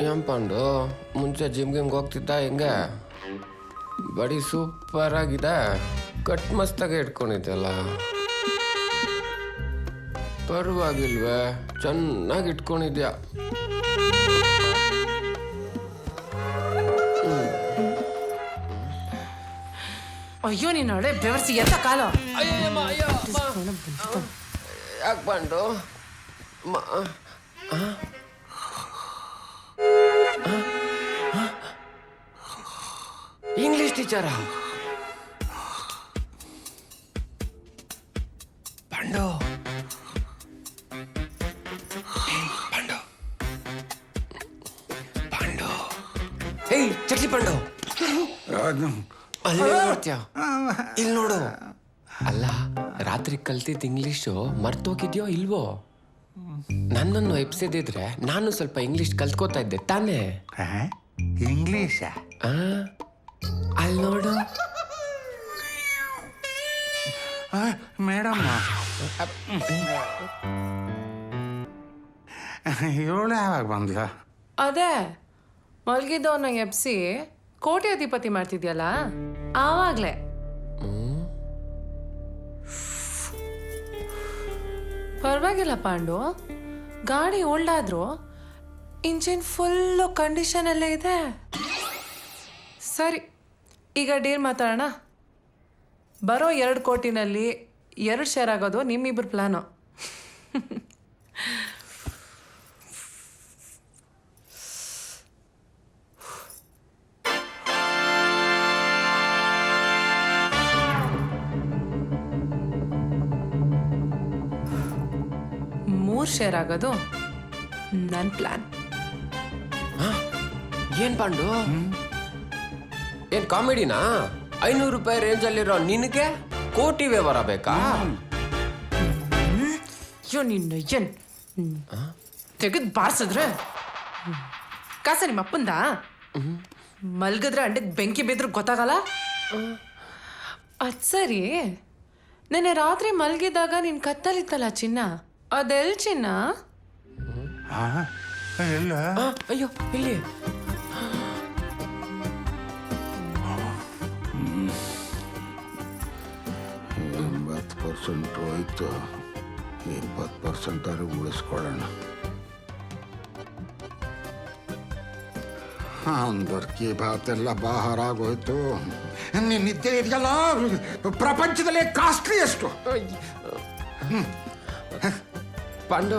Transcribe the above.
ಏನ್ ಪಾಂಡು, ಮುಂಚೆ ಜಿಮ್ಗೆ ಹೋಗ್ತಿದ್ದ ಹೆಂಗೆ? ಬಡಿ ಸೂಪರ್ ಆಗಿದೆ, ಕಟ್ ಮಸ್ತಾಗೆ ಇಟ್ಕೊಂಡಿದ್ದಲ್ಲ. ಪರವಾಗಿಲ್ವೇ, ಚೆನ್ನಾಗಿ ಇಟ್ಕೊಂಡಿದ್ಯಾ. ಅಯ್ಯೋ ನೀನು ಹಳೆ ಬೆವರ್ಸಿ ಎತ್ತ ಕಾಲ. ಯಾಕೆ ಪಾಂಡು? ಇಂಗ್ಲಿಷ್ ಟೀಚರಾ? ಪಾಂಡು ಪಾಂಡು ಪಾಂಡು, ಏಯ್ ಚಕ್ಲಿ ಪಾಂಡು, ಅಲ್ಲೇ ನೋಡ್ತೀಯ, ಇಲ್ಲಿ ನೋಡು. ಅಲ್ಲ, ರಾತ್ರಿ ಕಲ್ತಿದ್ದ ಇಂಗ್ಲಿಷು ಮರ್ತೋಗಿದ್ಯೋ ಇಲ್ವೋ? ನನ್ನನ್ನು ಎಪ್ಸಿದ್ರೆ ನಾನು ಸ್ವಲ್ಪ ಇಂಗ್ಲಿಷ್ ಕಲ್ತ್ಕೋತಾ ಇದ್ದೆ ತಾನೇ? ಇಂಗ್ಲೀಷ? ಅಲ್ಲಿ ನೋಡು ಮೇಡಮ್, ಇವಳು ಯಾವಾಗ ಬಂದ್ಲ? ಅದೇ ಮಲ್ಗಿದ್ದವನ್ನ ಎಬ್ಸಿ ಕೋಟ್ಯಾಧಿಪತಿ ಮಾಡ್ತಿದ್ಯಲ್ಲ ಆವಾಗ್ಲೇ. ಪರವಾಗಿಲ್ಲ ಪಾಂಡು, ಗಾಡಿ ಓಲ್ಡ್ ಆದ್ರೂ ಇಂಜಿನ್ ಫುಲ್ಲು ಕಂಡೀಷನಲ್ಲೇ ಇದೆ. ಸರಿ, ಈಗ ಡೀಲ್ ಮಾತಾಡೋಣ. ಬರೋ 2 ಕೋಟಿನಲ್ಲಿ 2 ಶೇರ್ ಆಗೋದು ನಿಮ್ಮಿಬ್ಬರು ಪ್ಲಾನು. ಶೇರ್ ಆಗೋದು ನನ್ನ ಪ್ಲಾನ್. ಏನ್ ಪಾಂಡು, ಏನ್ ಕಾಮಿಡಿನಾ? 500 ರೂಪಾಯಿ ರೇಂಜಲ್ಲಿರೋ ನಿನಗೆ ಕೋಟಿ ವ್ಯವಹಾರ ಬೇಕಾ? ಅಯ್ಯೋ ನಿನ್ನ ಏನ್ ತೆಗೆದು ಬಾರ್ಸಿದ್ರೆ ಕಾಸ ನಿಮ್ಮ ಅಪ್ಪಂದ? ಮಲ್ಗಿದ್ರೆ ಅಂಡಕ್ಕೆ ಬೆಂಕಿ ಬಿದ್ರು ಗೊತ್ತಾಗಲ್ಲ. ಅದ್ ಸರಿ, ನೆನ್ನೆ ರಾತ್ರಿ ಮಲ್ಗಿದಾಗ ನಿನ್ ಕತ್ತಲಿತ್ತಲ್ಲ ಚಿನ್ನ, ಅದೆಲ್ ಚಿನ್ನ? ಇಲ್ಲ. ಅಯ್ಯೋ ಇಲ್ಲಿ. 80% ಹೋಯ್ತು, 20% ಉಳಿಸ್ಕೊಳ್ಳೋಣ. ಅಂದರ್ಕಿ ಭಾತೆಲ್ಲ ಬಾಹರಾಗೋಯ್ತು. ನಿದ್ದೆ ಇದೆಯಲ್ಲ ಪ್ರಪಂಚದಲ್ಲೇ ಕಾಸ್ಟ್ಲಿ ಎಷ್ಟು. ಪಾಂಡು